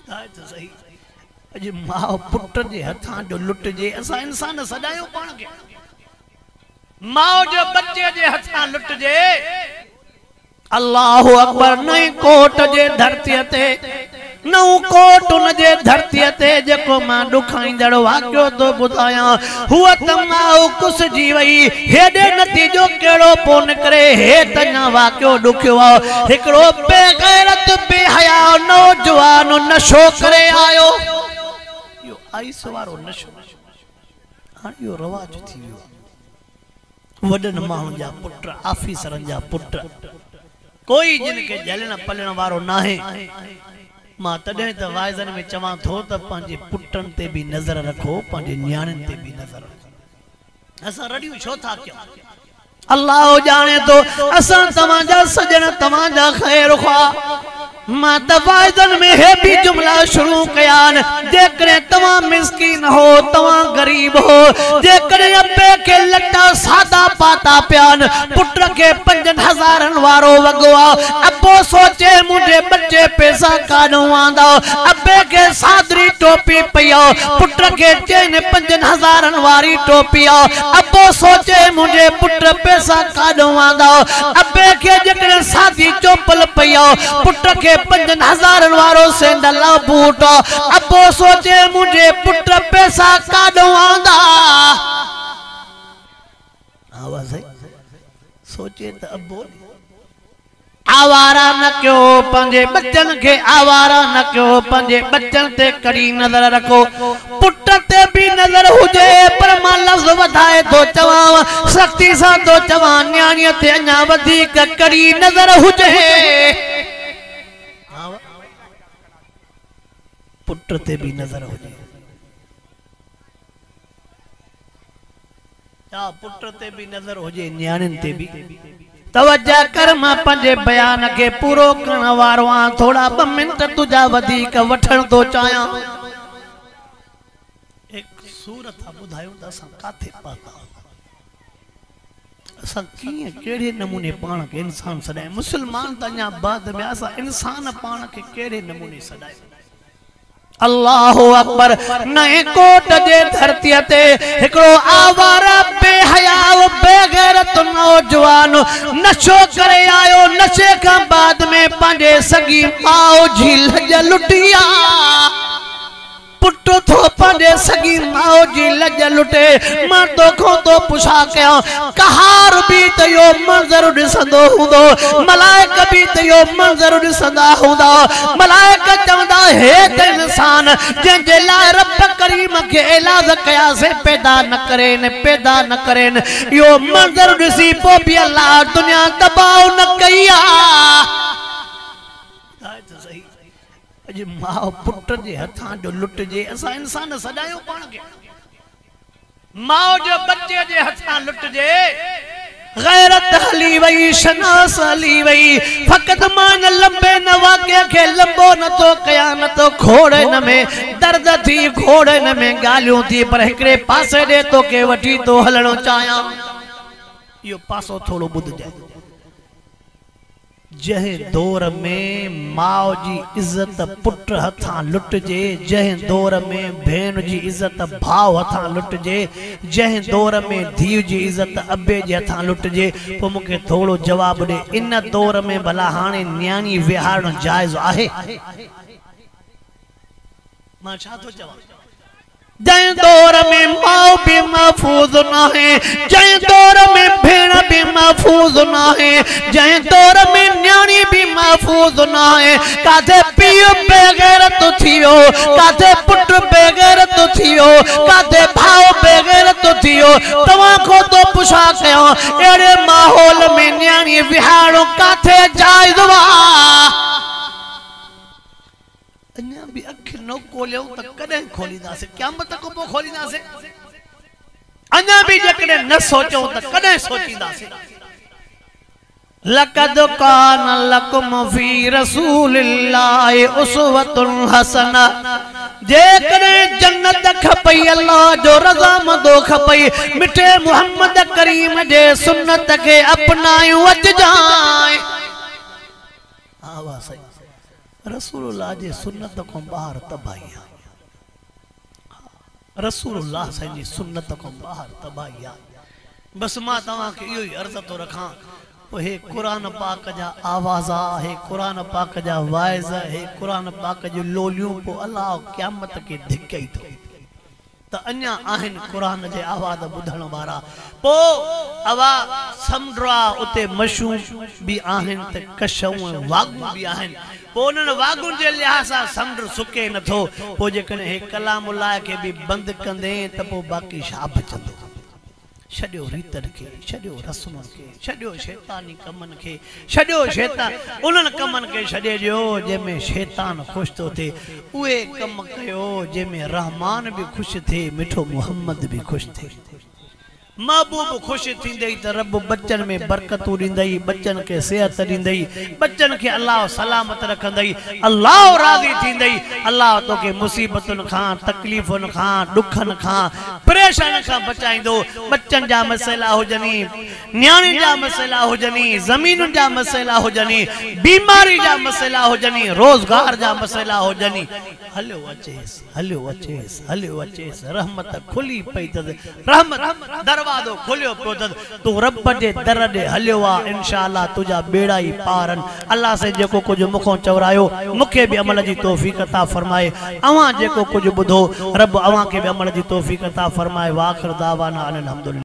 सही अज मां पुट जे हथां जो लुटजे असां इंसान सजायो पाण के मां जो बच्चे जे हथां लुटजे अल्लाहु अकबर नहीं कोट जे धरती ते नौ कोट उन जे धरती ते जेको मां दुखाईंदड़ वाक्यो तो बुधाया हुआ तमाउ कुछ जी वई हेडे नतीजो केड़ो पोन करे हे तन्या वाक्यो दुखियो एकड़ो बेगैरत बेहया नौजवान नशो करे आयो यो आई सवारो नशो हां यो रवाज थी वियो वडन माण्हुनि जा पुट ऑफिसरनि जा पुट कोई जिनके जलण पलण वारो नाहे मां तॾहिं त वाइज़नि में चवां थो त पंहिंजे पुटनि ते बि नज़र रखो पंहिंजे न्याणियुनि ते बि नज़र रखो असां रड़ियूं छो था कयूं अल्लाह जाने तो असां तव्हांजा सजण तव्हांजा ख़ैर ख़्वाह मां त वाइज़नि में हे भी जुमला शुरू कयान जेकॾहिं तव्हां मिस्कीन हो तव्हां गरीब हो जेकॾहिं अब्बे के लटा सादा पाता पियान पुट के 5000 वारो वॻो अब्बो सोचे मुंहिंजे बच्चे पैसा काॾों आंदा अब्बे के सादरी टोपी पई पुट के चैन 5000 वारी टोपी अब्बो सोचे मुंहिंजे पुट पैसा काॾों आंदा अब्बे के जेकॾहिं सादी चोपल पई पुट के 5000 वारो सेंडल बूट अब्बो सोचे मुझे पुट पैसा काॾों आंदा आवाज है सोचे त अब्बो आवारा न क्यो पंजे बच्चन के आवारा न क्यो पंजे बच्चन ते कड़ी नजर रखो पुट ते भी नजर हुजे पर मां लफ्ज वधाए तो चवां सख्ती सा तो चवां न्याणीअ ते अञा वधीक कड़ी नजर हुजे पुट ते भी नजर हुजे या पुट ते भी नजर हुजे न्याणियुनि ते भी तवज्जो कर मां पंहिंजे बयान के पूरो करण वारो आं थोड़ा 2 मिनट तुझा वधीक वठण तो चाहियां एक सूरत ॿुधायो त असां काथे पाता असां कीअं कहिड़े नमूने पाण के इंसान सॾाए मुसलमान त अञा बाद में असां इंसान पाण के कहिड़े नमूने सॾाए अल्लाहु अकबर नए कोट जे धरती ते एकड़ो आवारा बेहया बेगैरत नौजवान नशो करे आयो नशे का बाद में पंहिंजे सगी माओ जी लज लुटिया पुट थो पंहिंजे सगी माओ जी लज लुटे मां तोखो तो पुछा कया कहार भी त यो मंजर ॾिसंदो हूंदो मलाइक भी त यो मंजर ॾिसंदा हूंदा मलाइक चवंदा हे त इंसान जंहिंजे लाइ रब करीम खे इलाज कया से पैदा न करेन यो मंजर ॾिसी पोइ बि अल्लाह दुनिया तबाह न कई अज मां पुट जे हथां जो लुटजे असां इंसान सजायो पाण के मां जो बच्चे जे हथां लुटजे गैरत हली वई शनास हली वई फकत मान लंबे न वाक़े के लंबो न तो कया न तो खोड़े न में दर्द थी खोड़े न में गालियों थी पर एकड़े पासे दे तो के वठी तो हलणो चाहियां यो पासो थोड़ो बुध जाए जंहिं दौर में माओ जी इज्जत पुट हथां लुटजे जंहिं दौर में भेण जी इज्जत भाव हथां लुटजे जंहिं दौर में धीउ जी इज्जत अब्बे जे हथां लुटजे पोइ मूंखे थोड़ो जवाब ॾे इन दौर में भला हाणे न्याणी विहारणु जाइज़ आहे मां छा थो चवां जंहिं दौर में माओ भी महफूज न है जंहिं दौर में भेण भी महफूज न है जंहिं दौर में न्याणी भी महफूज न है काथे पीउ बेगैरत थियो काथे पुट बेगैरत थियो काथे भाउ बेगैरत थियो तव्हां को तो पुछा कयो अहिड़े माहौल में न्याणी विहारणो काथे जाइज़ वा अन्या भी अख न खोलियो त कॾहिं खोलींदासीं क़यामत को पोइ खोलींदासीं अन्या भी जेकॾहिं न सोचो त कॾहिं सोचींदासीं लक़द कान लकुम फी रसूलिल्लाहि उसवतुन हसना जेकॾहिं जन्नत खपई अल्लाह जो रज़ामंदो खपई मिठे मोहम्मद करीम जे सुन्नत के अपनायूं अच जाए आवाज़ रसूलुल्लाह जे सुन्नत को बाहर तबाही आ रसूलुल्लाह जी सुन्नत को बाहर तबाही आ बस मां तवा के इहो ही अर्ज तो रखा हे कुरान पाक जा आवाज़ा हे कुरान पाक जा वाइज़ हे कुरान पाक जो लोलियों पो अल्लाह क़यामत के धिकई तो त अन्या आहिन कुरान जे आवाज़ बुधण वारा पो अवा समड्रा उते मशू भी आहिन त कशऊ वागू भी आहिन पो उन वागुन जे लिहाज़ समुंड सुके नथो पो जेकने हे कलामुल्लाह के भी बंद कंदे त पो बाकी छा बचंदो छड्यो रीतन के छड्यो रस्मन के छड्यो शैतानी कमन के छड्यो शैतान उनन कमन के छडे जो जेमे शैतान खुश तो थे उए कम कयो जेमे रहमान भी खुश थे मिठो मोहम्मद भी खुश थे महबूब खुश थींदई त रब बच्चन में बरकतू दींदई बच्चन के सेहत दींदई बच्चन के अल्लाह सलामत रखंदई अल्लाह राजी थींदई अल्लाह तो के मुसीबतन खां तकलीफन खां दुखन खां परेशान खां बचाइंदो बच्चन जा मसला हो जनी न्याणी जा मसला हो जनी जमीन जा मसला हो जनी बीमारी जा मसला हो जनी रोजगार जा मसला हो जनी हलो अचेस रहमत खुली पई त रहमत दरवाजो खोलियो पियो त तू रब जे दर दे हलियो आ इंशाअल्लाह तुजा बेड़ा ही पारन अल्लाह से जेको कुछ मुखों चवरायो मुखे भी अमल जी तौफीक अता फरमाए अवा जेको कुछ बुधो रब अवा के भी अमल जी तौफीक अता फरमाए वाखिर दावाना अनिल हम्दुलिल्लाह।